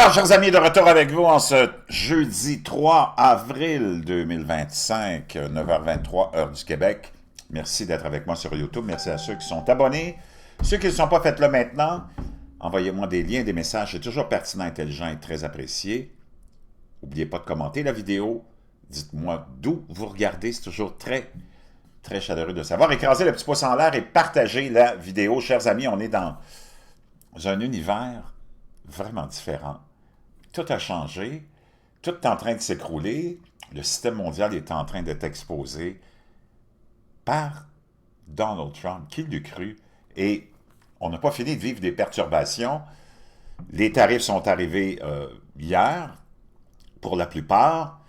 Alors, chers amis, de retour avec vous en ce jeudi 3 avril 2025, 9h23, heure du Québec. Merci d'être avec moi sur YouTube. Merci à ceux qui sont abonnés. Ceux qui ne sont pas, faites-le maintenant. Envoyez-moi des liens, des messages. C'est toujours pertinent, intelligent et très apprécié. N'oubliez pas de commenter la vidéo. Dites-moi d'où vous regardez. C'est toujours très, très chaleureux de savoir. Écrasez le petit pouce en l'air et partagez la vidéo. Chers amis, on est dans un univers vraiment différent. Tout a changé, tout est en train de s'écrouler, le système mondial est en train d'être exposé par Donald Trump, qui l'eût cru, et on n'a pas fini de vivre des perturbations. Les tarifs sont arrivés hier, pour la plupart.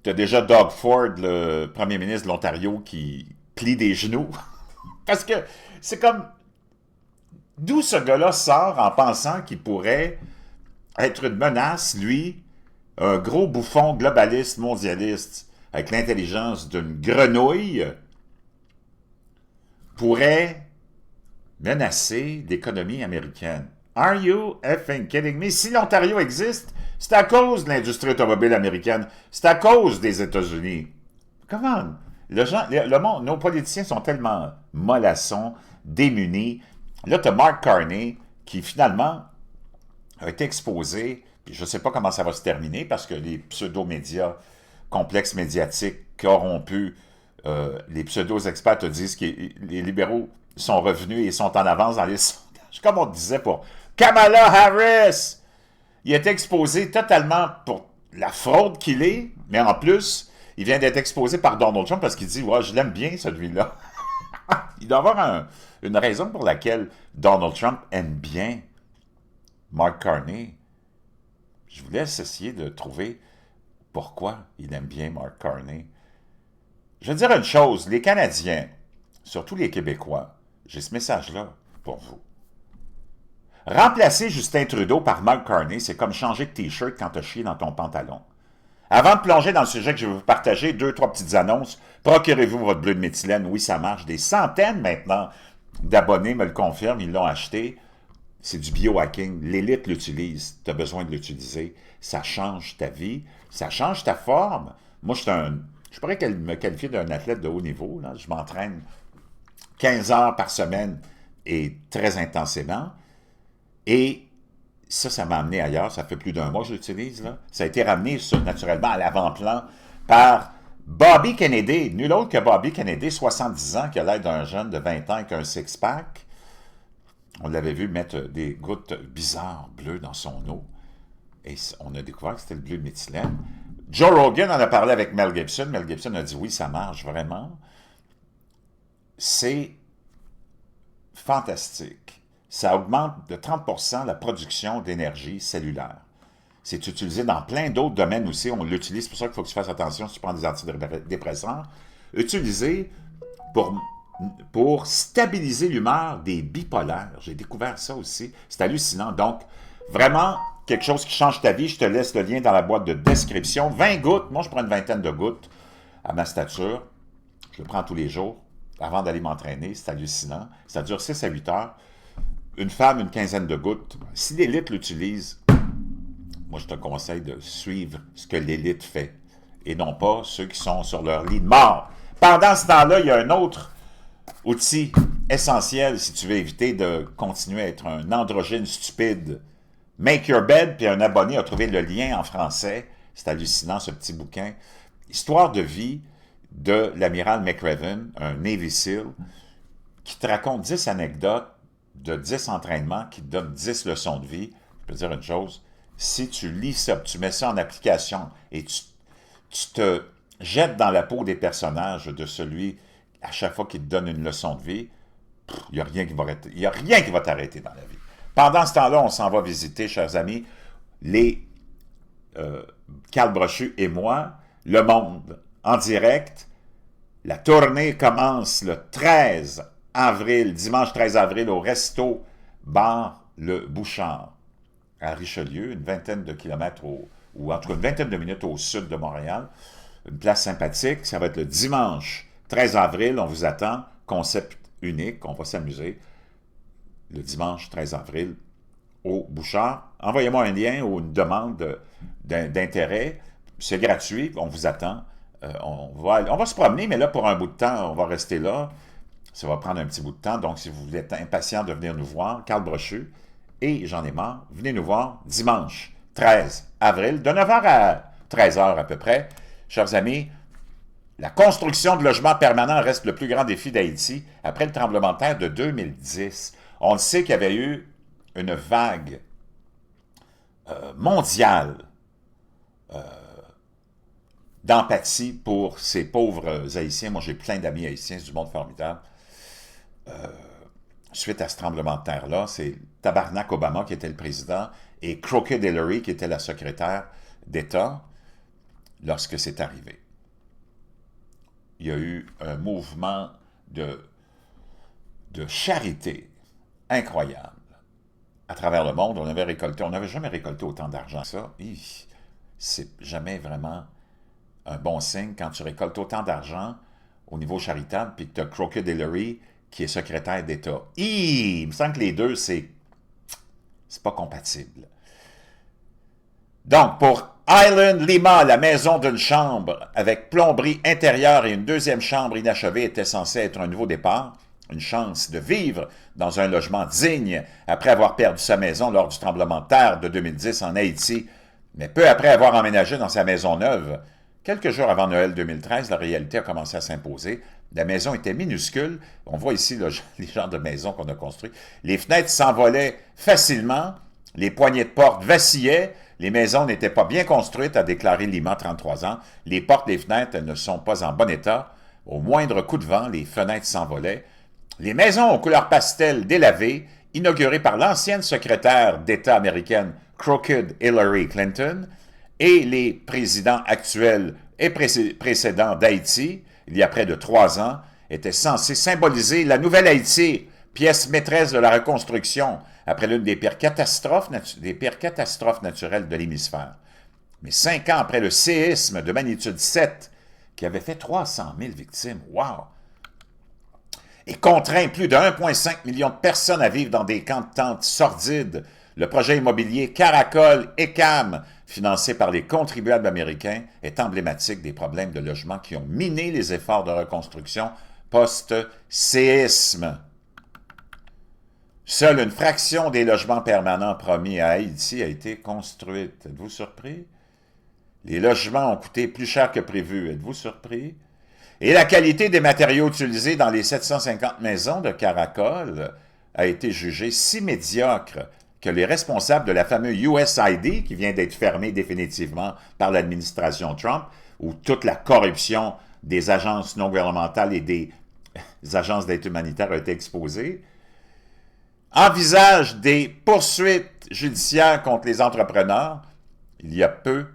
Tu as déjà Doug Ford, le premier ministre de l'Ontario, qui plie des genoux, parce que c'est comme... D'où ce gars-là sort en pensant qu'il pourrait être une menace, lui, un gros bouffon globaliste, mondialiste, avec l'intelligence d'une grenouille, pourrait menacer l'économie américaine. Are you effing kidding me? Si l'Ontario existe, c'est à cause de l'industrie automobile américaine, c'est à cause des États-Unis. Come on! Le monde, nos politiciens sont tellement mollassons, démunis. Là, tu as Mark Carney qui, finalement, a été exposé, puis je ne sais pas comment ça va se terminer, parce que les pseudo-médias, complexes médiatiques, corrompus, les pseudo-experts te disent que les libéraux sont revenus et sont en avance dans les sondages. Comme on disait pour Kamala Harris, il est exposé totalement pour la fraude qu'il est, mais en plus, il vient d'être exposé par Donald Trump parce qu'il dit « Ouais, je l'aime bien, celui-là. » Il doit y avoir une raison pour laquelle Donald Trump aime bien Mark Carney. Je vous laisse essayer de trouver pourquoi il aime bien Mark Carney. Je vais dire une chose, les Canadiens, surtout les Québécois, j'ai ce message-là pour vous. Remplacer Justin Trudeau par Mark Carney, c'est comme changer de T-shirt quand tu as chié dans ton pantalon. Avant de plonger dans le sujet que je vais vous partager, 2-3 petites annonces. Procurez-vous votre bleu de méthylène. Oui, ça marche. Des centaines maintenant d'abonnés me le confirment. Ils l'ont acheté. C'est du biohacking. L'élite l'utilise. Tu as besoin de l'utiliser. Ça change ta vie. Ça change ta forme. Moi, je pourrais me qualifier d'un athlète de haut niveau. Là. Je m'entraîne 15 heures par semaine et très intensément. Et ça m'a amené ailleurs. Ça fait plus d'un mois que je l'utilise. Ça a été ramené naturellement à l'avant-plan par Bobby Kennedy. Nul autre que Bobby Kennedy, 70 ans, qui a l'air d'un jeune de 20 ans avec un six-pack. On l'avait vu mettre des gouttes bizarres bleues dans son eau. Et on a découvert que c'était le bleu de méthylène. Joe Rogan en a parlé avec Mel Gibson. Mel Gibson a dit oui, ça marche vraiment. C'est fantastique. Ça augmente de 30% la production d'énergie cellulaire. C'est utilisé dans plein d'autres domaines aussi. On l'utilise, c'est pour ça qu'il faut que tu fasses attention si tu prends des antidépresseurs. Utilisé pour stabiliser l'humeur des bipolaires. J'ai découvert ça aussi. C'est hallucinant. Donc, vraiment, quelque chose qui change ta vie. Je te laisse le lien dans la boîte de description. 20 gouttes. Moi, je prends une vingtaine de gouttes à ma stature. Je le prends tous les jours avant d'aller m'entraîner. C'est hallucinant. Ça dure 6 à 8 heures. Une femme, une quinzaine de gouttes. Si l'élite l'utilise, moi, je te conseille de suivre ce que l'élite fait et non pas ceux qui sont sur leur lit de mort. Pendant ce temps-là, il y a un autre outil essentiel si tu veux éviter de continuer à être un androgyne stupide. Make Your Bed, puis un abonné a trouvé le lien en français. C'est hallucinant, ce petit bouquin. Histoire de vie de l'amiral McRaven, un Navy SEAL, qui te raconte 10 anecdotes de 10 entraînements qui te donnent 10 leçons de vie. Je peux te dire une chose, si tu lis ça, tu mets ça en application et tu te jettes dans la peau des personnages de celui, à chaque fois qu'il te donne une leçon de vie, il n'y a rien qui va t'arrêter dans la vie. Pendant ce temps-là, on s'en va visiter, chers amis, Carl Brochu et moi, Le Monde en direct. La tournée commence le 13 avril, dimanche 13 avril, au Resto Bar Le Bouchard, à Richelieu, une vingtaine de kilomètres, ou en tout cas une vingtaine de minutes au sud de Montréal. Une place sympathique. Ça va être le dimanche 13 avril. On vous attend. Concept unique. On va s'amuser. Le dimanche 13 avril au Bouchard. Envoyez-moi un lien ou une demande d'intérêt. C'est gratuit, on vous attend. On va se promener, mais là, pour un bout de temps, on va rester là. Ça va prendre un petit bout de temps, donc si vous êtes impatient de venir nous voir, Carl Brochu et J'en ai marre, venez nous voir dimanche 13 avril, de 9 h à 13 h à peu près. Chers amis, la construction de logements permanents reste le plus grand défi d'Haïti après le tremblement de terre de 2010. On le sait qu'il y avait eu une vague mondiale d'empathie pour ces pauvres Haïtiens. Moi, j'ai plein d'amis haïtiens, c'est du monde formidable. Suite à ce tremblement de terre-là, c'est Tabarnak Obama qui était le président et Crooked Hillary qui était la secrétaire d'État lorsque c'est arrivé. Il y a eu un mouvement de charité incroyable à travers le monde. On n'avait jamais récolté autant d'argent que ça. C'est jamais vraiment un bon signe quand tu récoltes autant d'argent au niveau charitable puis que tu as Crooked Hillary qui est secrétaire d'État. Il me semble que les deux, c'est pas compatible. Donc, pour Island Lima, la maison d'une chambre avec plomberie intérieure et une deuxième chambre inachevée était censée être un nouveau départ, une chance de vivre dans un logement digne après avoir perdu sa maison lors du tremblement de terre de 2010 en Haïti, mais peu après avoir emménagé dans sa maison neuve. Quelques jours avant Noël 2013, la réalité a commencé à s'imposer. La maison était minuscule. On voit ici les genres de maisons qu'on a construites. Les fenêtres s'envolaient facilement. Les poignées de porte vacillaient. Les maisons n'étaient pas bien construites, a déclaré Lima, 33 ans. Les portes et les fenêtres ne sont pas en bon état. Au moindre coup de vent, les fenêtres s'envolaient. Les maisons aux couleurs pastel délavées, inaugurées par l'ancienne secrétaire d'État américaine Crooked Hillary Clinton, et les présidents actuels et précédents d'Haïti, il y a près de 3 ans, étaient censés symboliser la nouvelle Haïti, pièce maîtresse de la reconstruction, après l'une des pires catastrophes naturelles de l'hémisphère. Mais 5 ans après le séisme de magnitude 7, qui avait fait 300 000 victimes, wow! Et contraint plus de 1,5 million de personnes à vivre dans des camps de tentes sordides, le projet immobilier Caracol ECAM, financé par les contribuables américains, est emblématique des problèmes de logement qui ont miné les efforts de reconstruction post-séisme. Seule une fraction des logements permanents promis à Haïti a été construite. Êtes-vous surpris? Les logements ont coûté plus cher que prévu. Êtes-vous surpris? Et la qualité des matériaux utilisés dans les 750 maisons de Caracol a été jugée si médiocre que les responsables de la fameuse USAID, qui vient d'être fermée définitivement par l'administration Trump, où toute la corruption des agences non gouvernementales et des agences d'aide humanitaire a été exposée, envisagent des poursuites judiciaires contre les entrepreneurs. Il y a peu,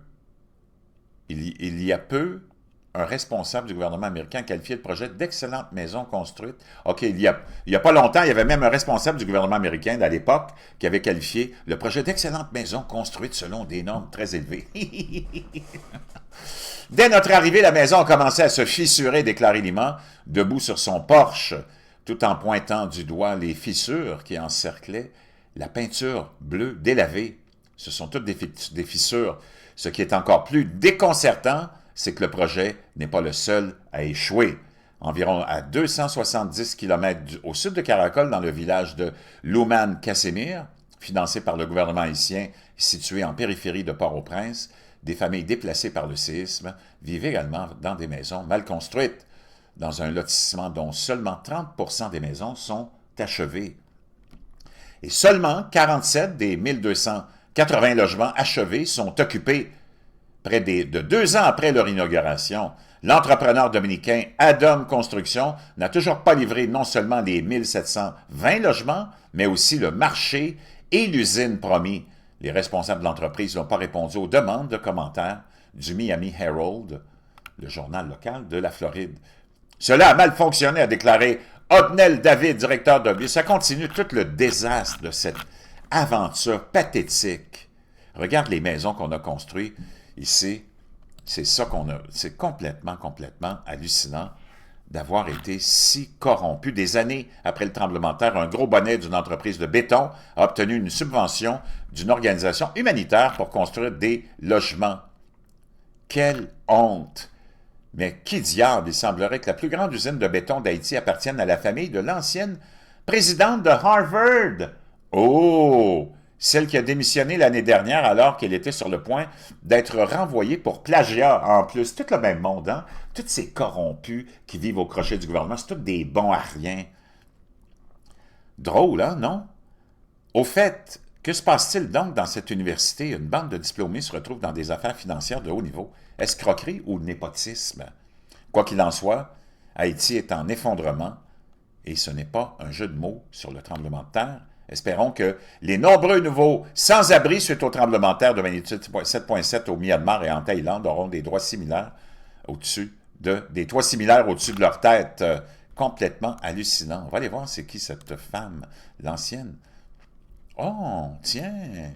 un responsable du gouvernement américain a qualifié le projet d'excellente maison construite. OK, il y a pas longtemps, il y avait même un responsable du gouvernement américain à l'époque qui avait qualifié le projet d'excellente maison construite selon des normes très élevées. Dès notre arrivée, la maison a commencé à se fissurer, déclarait Lima, debout sur son porche, tout en pointant du doigt les fissures qui encerclaient la peinture bleue délavée. Ce sont toutes des fissures. Ce qui est encore plus déconcertant, c'est que le projet n'est pas le seul à échouer. Environ à 270 km au sud de Caracol, dans le village de Louman Casimir, financé par le gouvernement haïtien, situé en périphérie de Port-au-Prince, des familles déplacées par le séisme vivent également dans des maisons mal construites, dans un lotissement dont seulement 30% des maisons sont achevées. Et seulement 47 des 1280 logements achevés sont occupés. Près de 2 ans après leur inauguration, l'entrepreneur dominicain Adam Construction n'a toujours pas livré non seulement les 1720 logements, mais aussi le marché et l'usine promis. Les responsables de l'entreprise n'ont pas répondu aux demandes de commentaires du Miami Herald, le journal local de la Floride. Cela a mal fonctionné, a déclaré Otnel David, directeur de... Ça continue tout le désastre de cette aventure pathétique. Regarde les maisons qu'on a construites ici. C'est ça qu'on a. C'est complètement hallucinant. d'avoir été si corrompu. Des années après le tremblement de terre, un gros bonnet d'une entreprise de béton a obtenu une subvention d'une organisation humanitaire pour construire des logements. Quelle honte! Mais qui diable, il semblerait que la plus grande usine de béton d'Haïti appartienne à la famille de l'ancienne présidente de Harvard. Oh! Celle qui a démissionné l'année dernière alors qu'elle était sur le point d'être renvoyée pour plagiat en plus. Tout le même monde, hein? Tous ces corrompus qui vivent au crochet du gouvernement, c'est tous des bons à rien. Drôle, hein, non? Au fait, que se passe-t-il donc dans cette université? Une bande de diplômés se retrouve dans des affaires financières de haut niveau. Escroquerie ou népotisme? Quoi qu'il en soit, Haïti est en effondrement et ce n'est pas un jeu de mots sur le tremblement de terre. Espérons que les nombreux nouveaux sans-abri suite au tremblement de terre de magnitude 7,7 au Myanmar et en Thaïlande auront des droits similaires des toits similaires au-dessus de leur tête. Complètement hallucinant. On va aller voir c'est qui cette femme, l'ancienne. Oh, tiens,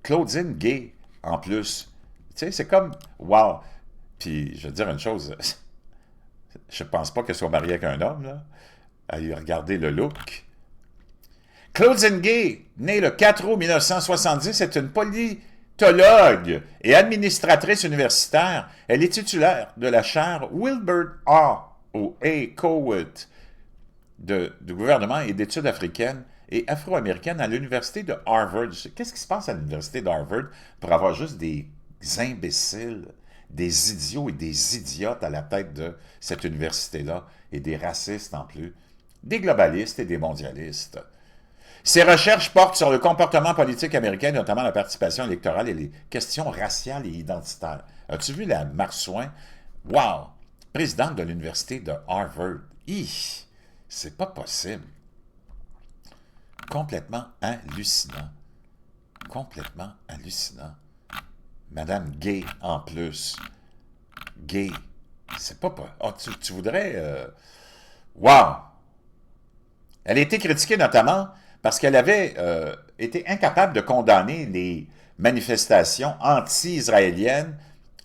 Claudine Gay, en plus. Tu sais, c'est comme, wow. Puis, je vais te dire une chose, je pense pas qu'elle soit mariée avec un homme, là. À lui regarder le look. Claudine Gay, née le 4 août 1970, est une politologue et administratrice universitaire. Elle est titulaire de la chaire Wilbur A. ou A. Cowett du gouvernement et d'études africaines et afro-américaines à l'université de Harvard. Qu'est-ce qui se passe à l'université d'Harvard pour avoir juste des imbéciles, des idiots et des idiotes à la tête de cette université-là, et des racistes en plus, des globalistes et des mondialistes? Ses recherches portent sur le comportement politique américain, notamment la participation électorale et les questions raciales et identitaires. As-tu vu la Marsouin? Wow! Présidente de l'université de Harvard. C'est pas possible. Complètement hallucinant. Complètement hallucinant. Madame Gay, en plus. Gay. C'est pas... Oh, tu voudrais... Wow! Elle a été critiquée notamment parce qu'elle avait été incapable de condamner les manifestations anti-israéliennes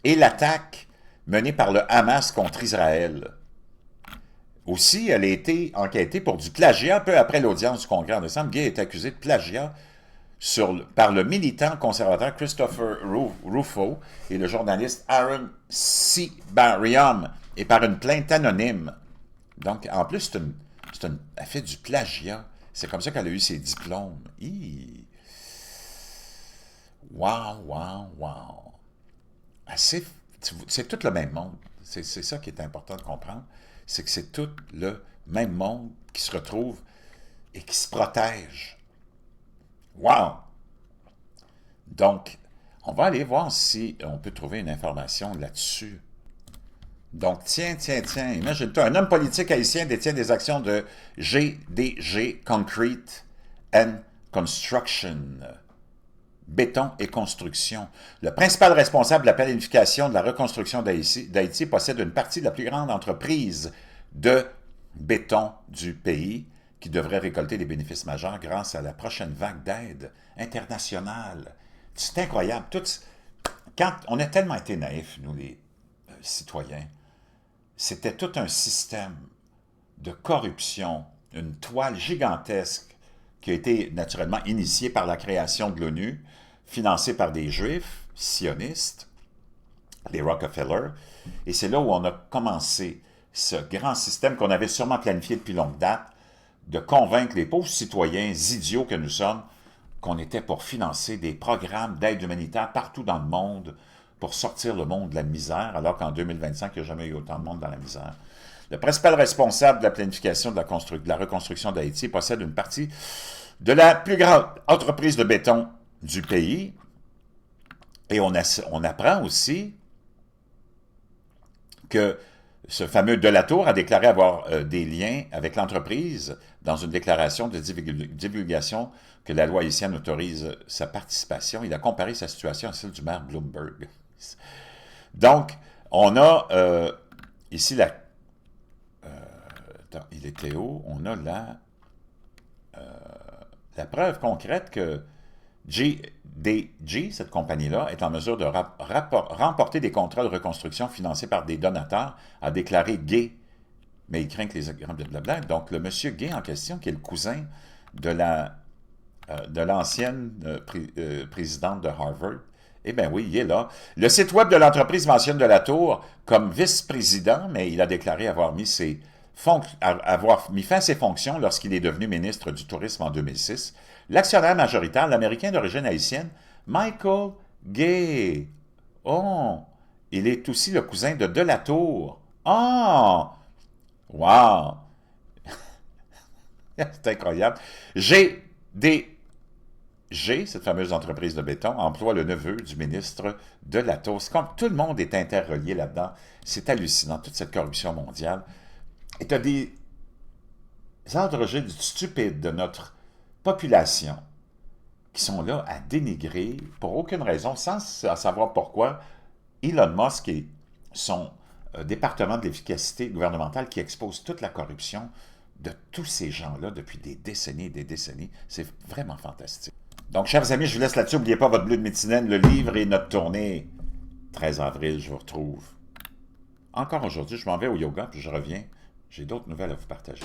et l'attaque menée par le Hamas contre Israël. Aussi, elle a été enquêtée pour du plagiat peu après l'audience du Congrès en décembre. Gay est accusé de plagiat par le militant conservateur Christopher Rufo et le journaliste Aaron Sibarium et par une plainte anonyme. Donc, en plus, elle fait du plagiat. C'est comme ça qu'elle a eu ses diplômes. Wow, wow, wow. C'est tout le même monde. C'est ça qui est important de comprendre. C'est que c'est tout le même monde qui se retrouve et qui se protège. Wow! Donc, on va aller voir si on peut trouver une information là-dessus. Donc, tiens, imagine-toi, un homme politique haïtien détient des actions de GDG Concrete and Construction, béton et construction. Le principal responsable de la planification de la reconstruction d'Haïti possède une partie de la plus grande entreprise de béton du pays qui devrait récolter des bénéfices majeurs grâce à la prochaine vague d'aide internationale. C'est incroyable. Quand on a tellement été naïfs, nous les citoyens, c'était tout un système de corruption, une toile gigantesque qui a été naturellement initiée par la création de l'ONU, financée par des Juifs sionistes, les Rockefeller, et c'est là où on a commencé ce grand système qu'on avait sûrement planifié depuis longue date, de convaincre les pauvres citoyens idiots que nous sommes qu'on était pour financer des programmes d'aide humanitaire partout dans le monde pour sortir le monde de la misère, alors qu'en 2025, il n'y a jamais eu autant de monde dans la misère. Le principal responsable de la planification de la reconstruction d'Haïti possède une partie de la plus grande entreprise de béton du pays. Et on apprend aussi que ce fameux Delatour a déclaré avoir des liens avec l'entreprise dans une déclaration de divulgation que la loi haïtienne autorise sa participation. Il a comparé sa situation à celle du maire Bloomberg. Donc, on a ici il était où? On a la preuve concrète que GDG, cette compagnie-là, est en mesure de remporter des contrats de reconstruction financés par des donateurs, a déclaré Gay mais il craint que les grands blablabla. Donc, le monsieur gay en question, qui est le cousin de l'ancienne présidente de Harvard, eh bien oui, il est là. Le site web de l'entreprise mentionne de la Tour comme vice-président, mais il a déclaré avoir mis fin à ses fonctions lorsqu'il est devenu ministre du Tourisme en 2006. L'actionnaire majoritaire, l'Américain d'origine haïtienne, Michael Gay. Oh! Il est aussi le cousin de la Tour. Oh! Wow! C'est incroyable. Cette fameuse entreprise de béton, emploie le neveu du ministre de la Tour. C'est comme tout le monde est interrelié là-dedans. C'est hallucinant, toute cette corruption mondiale. Et tu as des endroits stupides de notre population qui sont là à dénigrer, pour aucune raison, sans savoir pourquoi, Elon Musk et son département de l'efficacité gouvernementale qui expose toute la corruption de tous ces gens-là depuis des décennies et des décennies. C'est vraiment fantastique. Donc, chers amis, je vous laisse là-dessus. N'oubliez pas votre bleu de métinène, le livre et notre tournée. 13 avril, je vous retrouve. Encore aujourd'hui, je m'en vais au yoga, puis je reviens. J'ai d'autres nouvelles à vous partager.